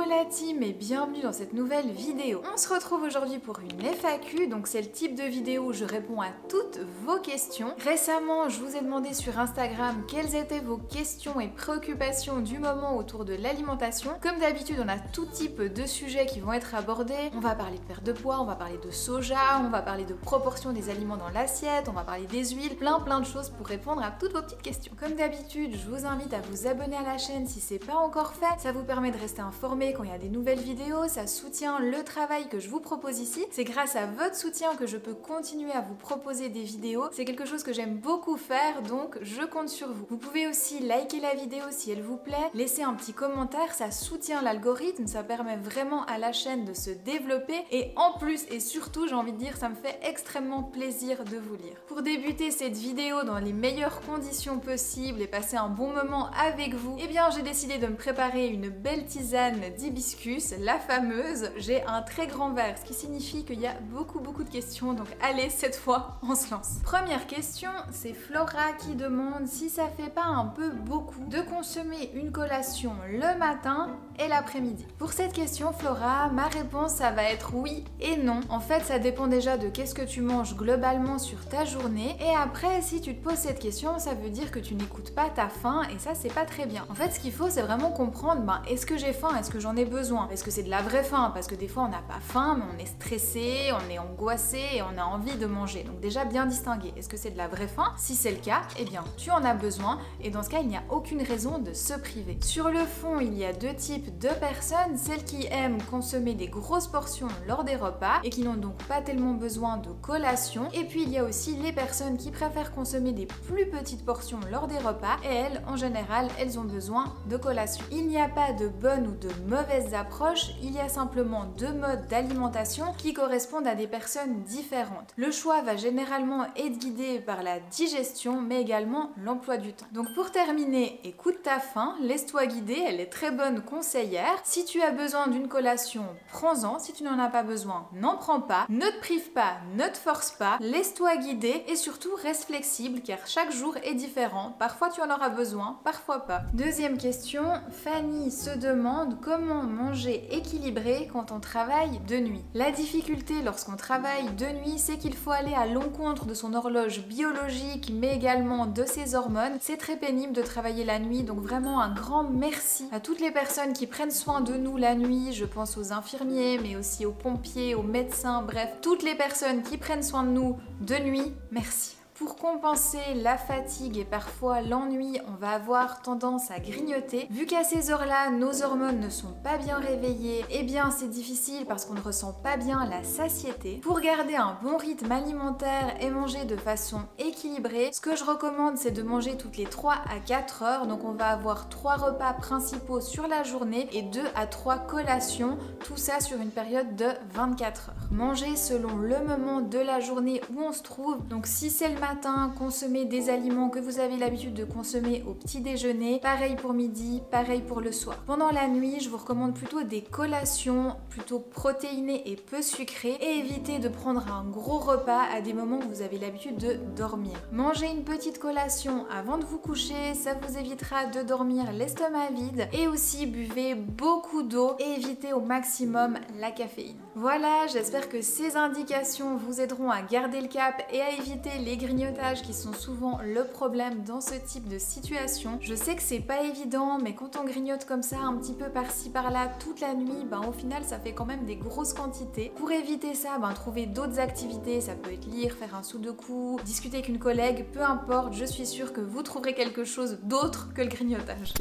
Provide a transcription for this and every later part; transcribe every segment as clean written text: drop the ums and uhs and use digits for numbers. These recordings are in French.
Hello la team et bienvenue dans cette nouvelle vidéo. On se retrouve aujourd'hui pour une FAQ, donc c'est le type de vidéo où je réponds à toutes vos questions. Récemment, je vous ai demandé sur Instagram quelles étaient vos questions et préoccupations du moment autour de l'alimentation. Comme d'habitude, on a tout type de sujets qui vont être abordés. On va parler de perte de poids, on va parler de soja, on va parler de proportion des aliments dans l'assiette, on va parler des huiles, plein de choses pour répondre à toutes vos petites questions. Comme d'habitude, je vous invite à vous abonner à la chaîne si c'est pas encore fait. Ça vous permet de rester informé quand il y a des nouvelles vidéos, ça soutient le travail que je vous propose ici. C'est grâce à votre soutien que je peux continuer à vous proposer des vidéos. C'est quelque chose que j'aime beaucoup faire, donc je compte sur vous. Vous pouvez aussi liker la vidéo si elle vous plaît, laisser un petit commentaire, ça soutient l'algorithme, ça permet vraiment à la chaîne de se développer et en plus et surtout, j'ai envie de dire, ça me fait extrêmement plaisir de vous lire. Pour débuter cette vidéo dans les meilleures conditions possibles et passer un bon moment avec vous, eh bien j'ai décidé de me préparer une belle tisane d'hibiscus, la fameuse. J'ai un très grand verre, ce qui signifie qu'il y a beaucoup de questions, donc allez, cette fois, on se lance. Première question, c'est Flora qui demande si ça fait pas un peu beaucoup de consommer une collation le matin et l'après-midi. Pour cette question, Flora, ma réponse, ça va être oui et non. En fait, ça dépend déjà de qu'est-ce que tu manges globalement sur ta journée, et après, si tu te poses cette question, ça veut dire que tu n'écoutes pas ta faim, et ça, c'est pas très bien. En fait, ce qu'il faut, c'est vraiment comprendre, est-ce que j'ai faim? Est-ce que j'en ai besoin? Est-ce que c'est de la vraie faim? Parce que des fois on n'a pas faim, mais on est stressé, on est angoissé et on a envie de manger. Donc déjà bien distinguer. Est-ce que c'est de la vraie faim? Si c'est le cas, eh bien tu en as besoin et dans ce cas il n'y a aucune raison de se priver. Sur le fond, il y a deux types de personnes, celles qui aiment consommer des grosses portions lors des repas et qui n'ont donc pas tellement besoin de collation. Et puis il y a aussi les personnes qui préfèrent consommer des plus petites portions lors des repas et elles, en général, elles ont besoin de collation. Il n'y a pas de bonne ou de mauvaise approche, il y a simplement deux modes d'alimentation qui correspondent à des personnes différentes. Le choix va généralement être guidé par la digestion, mais également l'emploi du temps. Donc pour terminer, écoute ta faim, laisse-toi guider, elle est très bonne conseillère. Si tu as besoin d'une collation, prends-en. Si tu n'en as pas besoin, n'en prends pas. Ne te prive pas, ne te force pas, laisse-toi guider et surtout reste flexible car chaque jour est différent. Parfois tu en auras besoin, parfois pas. Deuxième question, Fanny se demande comment manger équilibré quand on travaille de nuit. La difficulté lorsqu'on travaille de nuit, c'est qu'il faut aller à l'encontre de son horloge biologique, mais également de ses hormones. C'est très pénible de travailler la nuit, donc vraiment un grand merci à toutes les personnes qui prennent soin de nous la nuit. Je pense aux infirmiers, mais aussi aux pompiers, aux médecins, bref, toutes les personnes qui prennent soin de nous de nuit, merci. Pour compenser la fatigue et parfois l'ennui, on va avoir tendance à grignoter. Vu qu'à ces heures-là, nos hormones ne sont pas bien réveillées, eh bien c'est difficile parce qu'on ne ressent pas bien la satiété. Pour garder un bon rythme alimentaire et manger de façon équilibrée, ce que je recommande, c'est de manger toutes les 3 à 4 heures. Donc on va avoir 3 repas principaux sur la journée et 2 à 3 collations, tout ça sur une période de 24 heures. Manger selon le moment de la journée où on se trouve. Donc si c'est le matin, consommer des aliments que vous avez l'habitude de consommer au petit déjeuner, pareil pour midi, pareil pour le soir. Pendant la nuit, je vous recommande plutôt des collations plutôt protéinées et peu sucrées et évitez de prendre un gros repas à des moments où vous avez l'habitude de dormir. Mangez une petite collation avant de vous coucher, ça vous évitera de dormir l'estomac vide, et aussi buvez beaucoup d'eau et évitez au maximum la caféine. Voilà, j'espère que ces indications vous aideront à garder le cap et à éviter les grignotages qui sont souvent le problème dans ce type de situation. Je sais que c'est pas évident, mais quand on grignote comme ça un petit peu par-ci par-là toute la nuit, au final ça fait quand même des grosses quantités. Pour éviter ça, trouvez d'autres activités, ça peut être lire, faire un sudoku, discuter avec une collègue, peu importe, je suis sûre que vous trouverez quelque chose d'autre que le grignotage.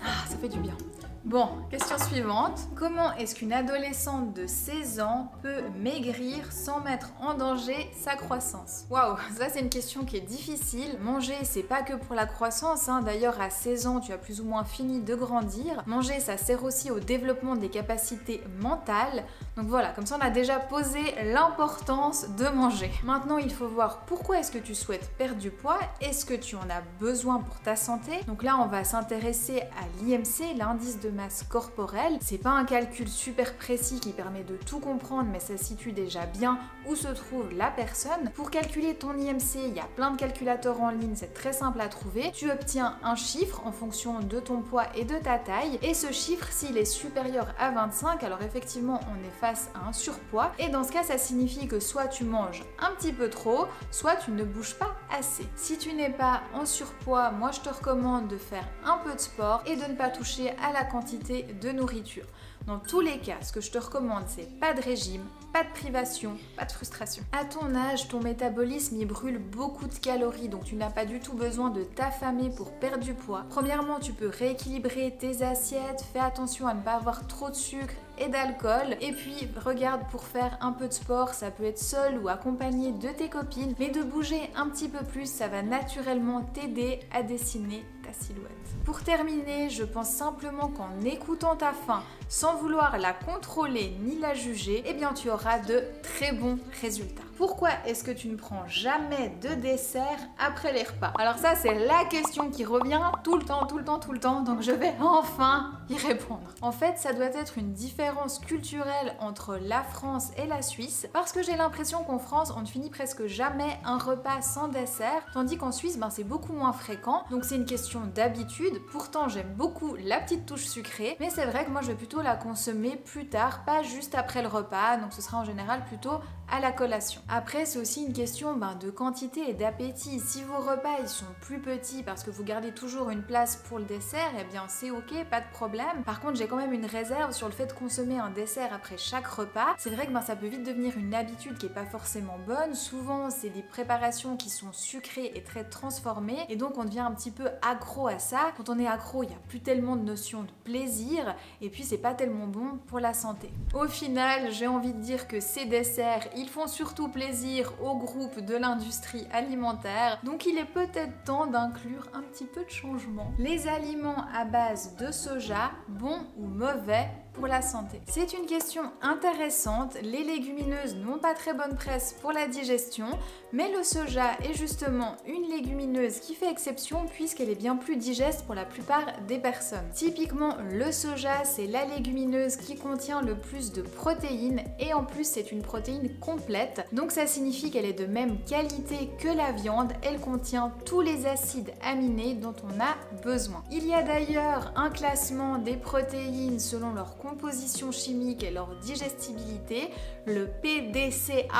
Ah, ça fait du bien. Bon, question suivante. Comment est-ce qu'une adolescente de 16 ans peut maigrir sans mettre en danger sa croissance? Waouh, ça c'est une question qui est difficile. Manger, c'est pas que pour la croissance, D'ailleurs, à 16 ans, tu as plus ou moins fini de grandir. Manger, ça sert aussi au développement des capacités mentales. Donc voilà, comme ça on a déjà posé l'importance de manger. Maintenant, il faut voir pourquoi est-ce que tu souhaites perdre du poids. Est-ce que tu en as besoin pour ta santé? Donc là, on va s'intéresser à l'IMC, l'indice de masse corporelle. C'est pas un calcul super précis qui permet de tout comprendre, mais ça situe déjà bien où se trouve la personne. Pour calculer ton IMC, il y a plein de calculateurs en ligne, c'est très simple à trouver. Tu obtiens un chiffre en fonction de ton poids et de ta taille, et ce chiffre, s'il est supérieur à 25, alors effectivement on est face à un surpoids, et dans ce cas ça signifie que soit tu manges un petit peu trop, soit tu ne bouges pas assez. Si tu n'es pas en surpoids, moi je te recommande de faire un peu de sport et de ne pas toucher à la quantité de nourriture. Dans tous les cas, ce que je te recommande, c'est pas de régime, pas de privation, pas de frustration. À ton âge, ton métabolisme il brûle beaucoup de calories, donc tu n'as pas du tout besoin de t'affamer pour perdre du poids. Premièrement, tu peux rééquilibrer tes assiettes, fais attention à ne pas avoir trop de sucre et d'alcool, et puis regarde, pour faire un peu de sport, ça peut être seul ou accompagné de tes copines, mais de bouger un petit peu plus, ça va naturellement t'aider à dessiner ta silhouette. Pour terminer, je pense simplement qu'en écoutant ta faim, sans vouloir la contrôler ni la juger, eh bien tu auras de très bons résultats. Pourquoi est-ce que tu ne prends jamais de dessert après les repas? Alors ça, c'est la question qui revient tout le temps, donc je vais enfin y répondre. En fait, ça doit être une différence culturelle entre la France et la Suisse, parce que j'ai l'impression qu'en France, on ne finit presque jamais un repas sans dessert, tandis qu'en Suisse, c'est beaucoup moins fréquent, donc c'est une question d'habitude. Pourtant, j'aime beaucoup la petite touche sucrée, mais c'est vrai que moi, je vais plutôt la consommer plus tard, pas juste après le repas, donc ce sera en général plutôt à la collation. Après, c'est aussi une question de quantité et d'appétit. Si vos repas ils sont plus petits parce que vous gardez toujours une place pour le dessert, eh bien c'est ok, pas de problème. Par contre, j'ai quand même une réserve sur le fait de consommer un dessert après chaque repas. C'est vrai que ça peut vite devenir une habitude qui est pas forcément bonne. Souvent, c'est des préparations qui sont sucrées et très transformées, et donc on devient un petit peu accro à ça. Quand on est accro, il n'y a plus tellement de notion de plaisir, et puis c'est pas tellement bon pour la santé. Au final, j'ai envie de dire que ces desserts, ils font surtout plaisir au groupe de l'industrie alimentaire, donc il est peut-être temps d'inclure un petit peu de changement. Les aliments à base de soja, bons ou mauvais pour la santé? C'est une question intéressante. Les légumineuses n'ont pas très bonne presse pour la digestion, mais le soja est justement une légumineuse qui fait exception puisqu'elle est bien plus digeste pour la plupart des personnes. Typiquement, le soja, c'est la légumineuse qui contient le plus de protéines, et en plus c'est une protéine complète, donc ça signifie qu'elle est de même qualité que la viande. Elle contient tous les acides aminés dont on a besoin. Il y a d'ailleurs un classement des protéines selon leur composition chimique et leur digestibilité, le PDCAAS,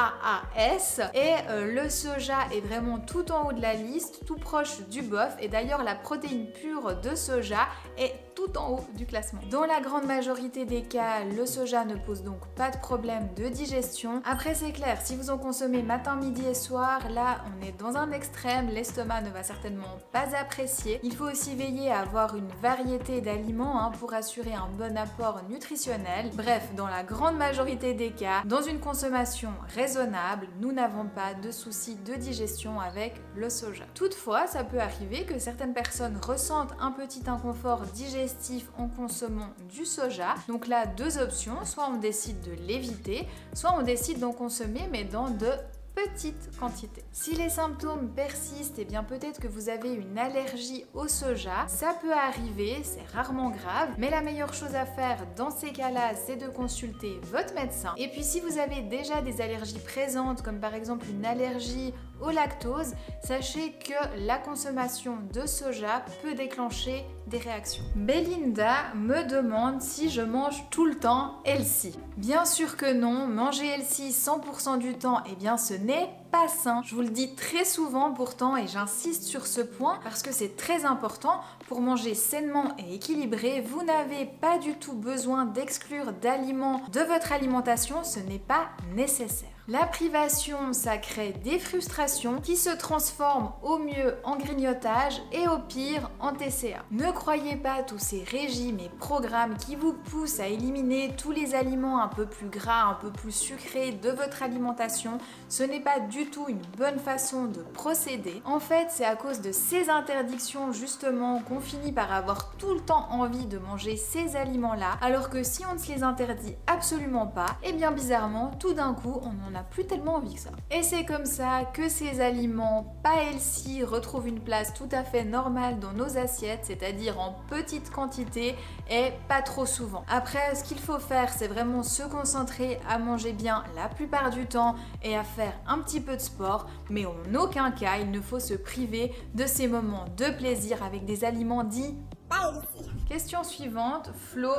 et le soja est vraiment tout en haut de la liste, tout proche du bœuf, et d'ailleurs la protéine pure de soja est tout en haut du classement. Dans la grande majorité des cas, le soja ne pose donc pas de problème de digestion. Après, c'est clair, si vous en consommez matin, midi et soir, là on est dans un extrême, l'estomac ne va certainement pas apprécier. Il faut aussi veiller à avoir une variété d'aliments pour assurer un bon apport nutritionnel. Bref, dans la grande majorité des cas, dans une consommation raisonnable, nous n'avons pas de soucis de digestion avec le soja. Toutefois, ça peut arriver que certaines personnes ressentent un petit inconfort digestif en consommant du soja. Donc là, deux options, soit on décide de l'éviter, soit on décide d'en consommer mais dans de petite quantité. Si les symptômes persistent, et bien peut-être que vous avez une allergie au soja. Ça peut arriver, c'est rarement grave, mais la meilleure chose à faire dans ces cas-là, c'est de consulter votre médecin. Et puis si vous avez déjà des allergies présentes, comme par exemple une allergie au lactose, sachez que la consommation de soja peut déclencher des réactions. Belinda me demande si je mange tout le temps healthy. Bien sûr que non, manger healthy 100% du temps, eh bien ce n'est pas sain. Je vous le dis très souvent pourtant, et j'insiste sur ce point parce que c'est très important. Pour manger sainement et équilibré, vous n'avez pas du tout besoin d'exclure d'aliments de votre alimentation, ce n'est pas nécessaire. La privation, ça crée des frustrations qui se transforment au mieux en grignotage et au pire en TCA. Ne croyez pas tous ces régimes et programmes qui vous poussent à éliminer tous les aliments un peu plus gras, un peu plus sucrés de votre alimentation. Ce n'est pas du tout une bonne façon de procéder. En fait, c'est à cause de ces interdictions justement qu'on finit par avoir tout le temps envie de manger ces aliments-là, alors que si on ne se les interdit absolument pas, et bien bizarrement, tout d'un coup, on n'en a plus tellement envie que ça. Et c'est comme ça que ces aliments pas healthy retrouvent une place tout à fait normale dans nos assiettes, c'est-à-dire cuire en petite quantité et pas trop souvent. Après, ce qu'il faut faire, c'est vraiment se concentrer à manger bien la plupart du temps et à faire un petit peu de sport, mais en aucun cas il ne faut se priver de ces moments de plaisir avec des aliments dits pas healthy. Question suivante, Flo.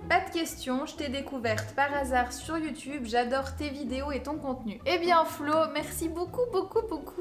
Pas de question, je t'ai découverte par hasard sur YouTube, j'adore tes vidéos et ton contenu. Eh bien Flo, merci beaucoup,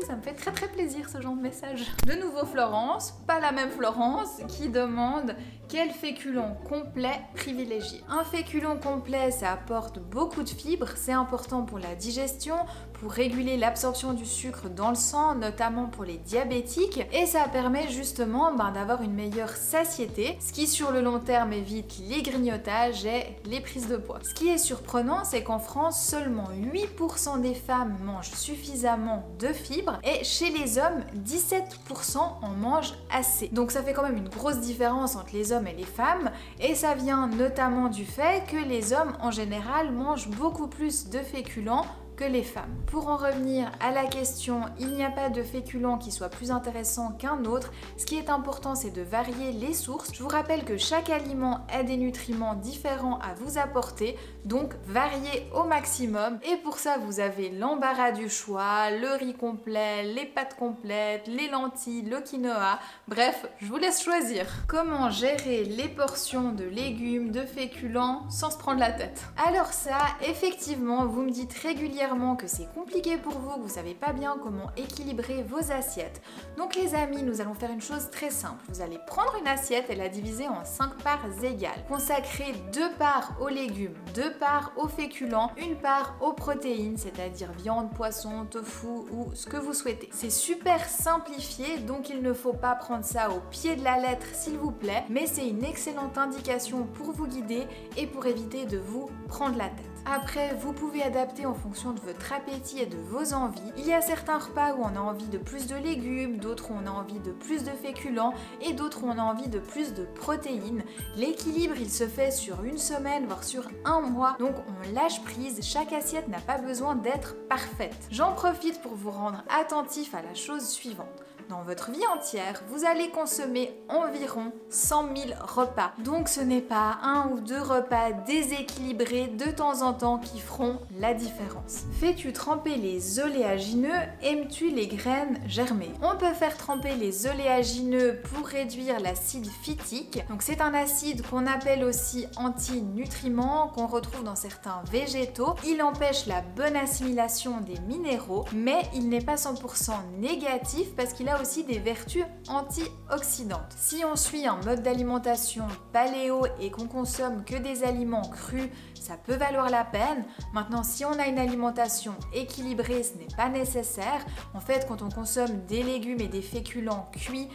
ça me fait très plaisir ce genre de message. De nouveau Florence, pas la même Florence, qui demande quel féculent complet privilégier. Un féculent complet, ça apporte beaucoup de fibres, c'est important pour la digestion, pour réguler l'absorption du sucre dans le sang, notamment pour les diabétiques, et ça permet justement d'avoir une meilleure satiété, ce qui sur le long terme évite les grignotages et les prises de poids. Ce qui est surprenant, c'est qu'en France, seulement 8% des femmes mangent suffisamment de fibres, et chez les hommes, 17% en mangent assez. Donc ça fait quand même une grosse différence entre les hommes et les femmes, et ça vient notamment du fait que les hommes en général mangent beaucoup plus de féculents que les femmes. Pour en revenir à la question, il n'y a pas de féculent qui soit plus intéressant qu'un autre. Ce qui est important, c'est de varier les sources. Je vous rappelle que chaque aliment a des nutriments différents à vous apporter, donc variez au maximum. Et pour ça, vous avez l'embarras du choix, le riz complet, les pâtes complètes, les lentilles, le quinoa. Bref, je vous laisse choisir. Comment gérer les portions de légumes, de féculents sans se prendre la tête? Alors ça, effectivement, vous me dites régulièrement que c'est compliqué pour vous, que vous savez pas bien comment équilibrer vos assiettes. Donc les amis, nous allons faire une chose très simple. Vous allez prendre une assiette et la diviser en 5 parts égales. Consacrez 2 parts aux légumes, 2 parts aux féculents, 1 part aux protéines, c'est-à-dire viande, poisson, tofu ou ce que vous souhaitez. C'est super simplifié, donc il ne faut pas prendre ça au pied de la lettre s'il vous plaît, mais c'est une excellente indication pour vous guider et pour éviter de vous prendre la tête. Après, vous pouvez adapter en fonction de votre appétit et de vos envies. Il y a certains repas où on a envie de plus de légumes, d'autres où on a envie de plus de féculents et d'autres où on a envie de plus de protéines. L'équilibre, il se fait sur une semaine, voire sur un mois, donc on lâche prise. Chaque assiette n'a pas besoin d'être parfaite. J'en profite pour vous rendre attentif à la chose suivante. Dans votre vie entière, vous allez consommer environ 100 000 repas. Donc ce n'est pas 1 ou 2 repas déséquilibrés de temps en temps qui feront la différence. Fais-tu tremper les oléagineux? Aimes-tu les graines germées? On peut faire tremper les oléagineux pour réduire l'acide phytique. Donc c'est un acide qu'on appelle aussi antinutriment, qu'on retrouve dans certains végétaux. Il empêche la bonne assimilation des minéraux, mais il n'est pas 100% négatif parce qu'il a aussi des vertus antioxydantes. Si on suit un mode d'alimentation paléo et qu'on consomme que des aliments crus, ça peut valoir la peine. Maintenant, si on a une alimentation équilibrée, ce n'est pas nécessaire. En fait, quand on consomme des légumes et des féculents cuits,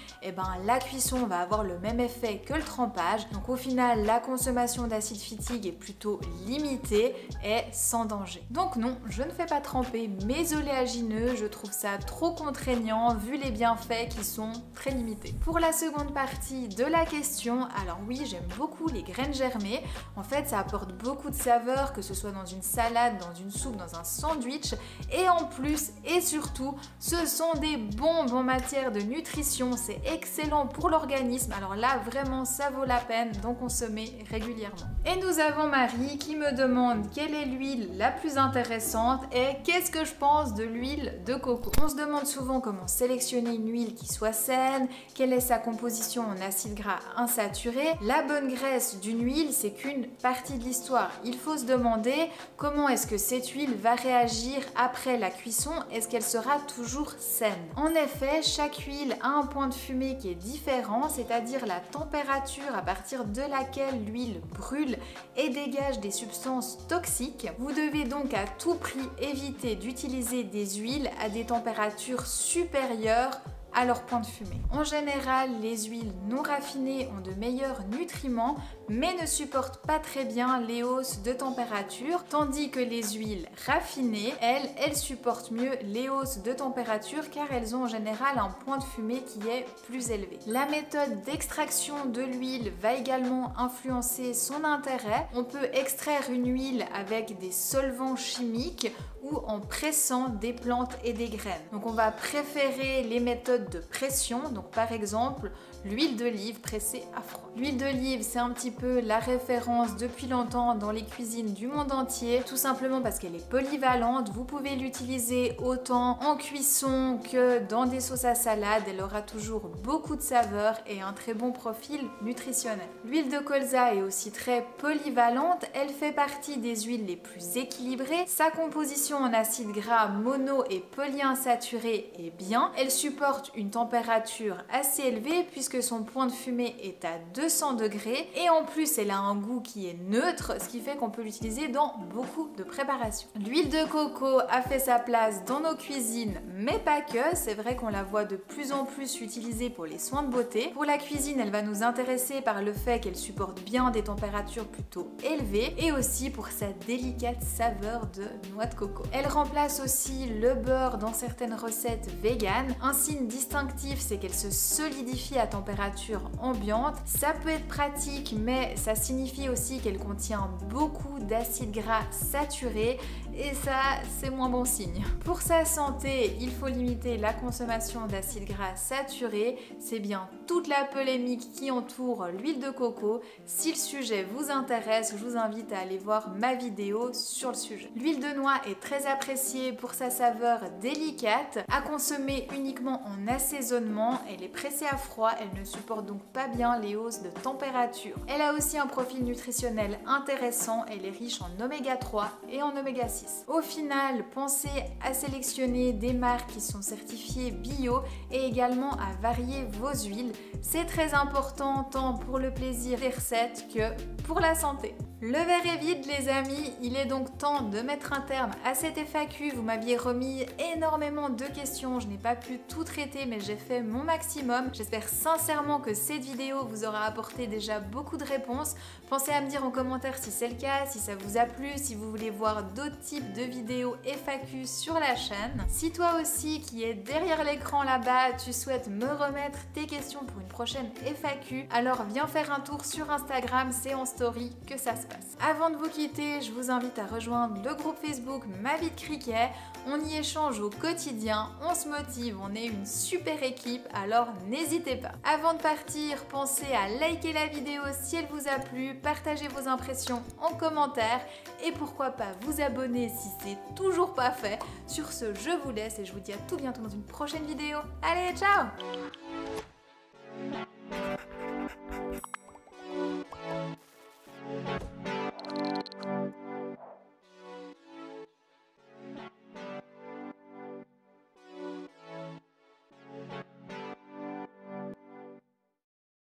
la cuisson va avoir le même effet que le trempage. Donc au final, la consommation d'acide phytique est plutôt limitée et sans danger. Donc non, je ne fais pas tremper mes oléagineux, je trouve ça trop contraignant vu les bienfaits qui sont très limités. Pour la seconde partie de la question, alors oui, j'aime beaucoup les graines germées. En fait, ça apporte beaucoup de saveur, que ce soit dans une salade, dans une soupe, dans un sandwich. Et en plus, et surtout, ce sont des bombes en matière de nutrition. C'est excellent pour l'organisme. Alors là, vraiment, ça vaut la peine d'en consommer régulièrement. Et nous avons Marie qui me demande quelle est l'huile la plus intéressante et qu'est-ce que je pense de l'huile de coco. On se demande souvent comment sélectionner une huile qui soit saine, quelle est sa composition en acides gras insaturés. La bonne graisse d'une huile, c'est qu'une partie de l'histoire. Il faut se demander comment est-ce que cette huile va réagir après la cuisson, est-ce qu'elle sera toujours saine? En effet, chaque huile a un point de fumée qui est différent, c'est-à-dire la température à partir de laquelle l'huile brûle et dégage des substances toxiques. Vous devez donc à tout prix éviter d'utiliser des huiles à des températures supérieures à leur point de fumée. En général, les huiles non raffinées ont de meilleurs nutriments, mais ne supportent pas très bien les hausses de température, tandis que les huiles raffinées, elles supportent mieux les hausses de température car elles ont en général un point de fumée qui est plus élevé. La méthode d'extraction de l'huile va également influencer son intérêt. On peut extraire une huile avec des solvants chimiques ou en pressant des plantes et des graines. Donc on va préférer les méthodes de pression, donc par exemple l'huile d'olive pressée à froid. L'huile d'olive, c'est un petit peu la référence depuis longtemps dans les cuisines du monde entier, tout simplement parce qu'elle est polyvalente. Vous pouvez l'utiliser autant en cuisson que dans des sauces à salade. Elle aura toujours beaucoup de saveur et un très bon profil nutritionnel. L'huile de colza est aussi très polyvalente. Elle fait partie des huiles les plus équilibrées. Sa composition en acides gras mono et polyinsaturés est bien. Elle supporte une température assez élevée puisque son point de fumée est à 200 degrés et en plus elle a un goût qui est neutre, ce qui fait qu'on peut l'utiliser dans beaucoup de préparations. L'huile de coco a fait sa place dans nos cuisines, mais pas que. C'est vrai qu'on la voit de plus en plus utilisée pour les soins de beauté. Pour la cuisine, elle va nous intéresser par le fait qu'elle supporte bien des températures plutôt élevées et aussi pour sa délicate saveur de noix de coco. Elle remplace aussi le beurre dans certaines recettes véganes. Un signe distinctif, c'est qu'elle se solidifie à température ambiante. Ça peut être pratique, mais ça signifie aussi qu'elle contient beaucoup d'acides gras saturés et ça, c'est moins bon signe. Pour sa santé, il faut limiter la consommation d'acides gras saturés. C'est bien toute la polémique qui entoure l'huile de coco. Si le sujet vous intéresse, je vous invite à aller voir ma vidéo sur le sujet. L'huile de noix est très appréciée pour sa saveur délicate, à consommer uniquement en assaisonnement. Elle est pressée à froid, elle ne supporte donc pas bien les hausses de température. Elle a aussi un profil nutritionnel intéressant, elle est riche en oméga 3 et en oméga 6. Au final, pensez à sélectionner des marques qui sont certifiées bio et également à varier vos huiles. C'est très important tant pour le plaisir des recettes que pour la santé. Le verre est vide les amis, il est donc temps de mettre un terme à cette FAQ. Vous m'aviez remis énormément de questions, je n'ai pas pu tout traiter mais j'ai fait mon maximum. J'espère sincèrement que cette vidéo vous aura apporté déjà beaucoup de réponses. Pensez à me dire en commentaire si c'est le cas, si ça vous a plu, si vous voulez voir d'autres types de vidéos FAQ sur la chaîne. Si toi aussi qui est derrière l'écran là-bas, tu souhaites me remettre tes questions pour une prochaine FAQ, alors viens faire un tour sur Instagram, c'est en story que ça se passe. Avant de vous quitter, je vous invite à rejoindre le groupe Facebook Ma Vie de Criquet. On y échange au quotidien, on se motive, on est une super équipe, alors n'hésitez pas. Avant de partir, pensez à liker la vidéo si elle vous a plu, partagez vos impressions en commentaire et pourquoi pas vous abonner si c'est toujours pas fait. Sur ce, je vous laisse et je vous dis à tout bientôt dans une prochaine vidéo. Allez, ciao!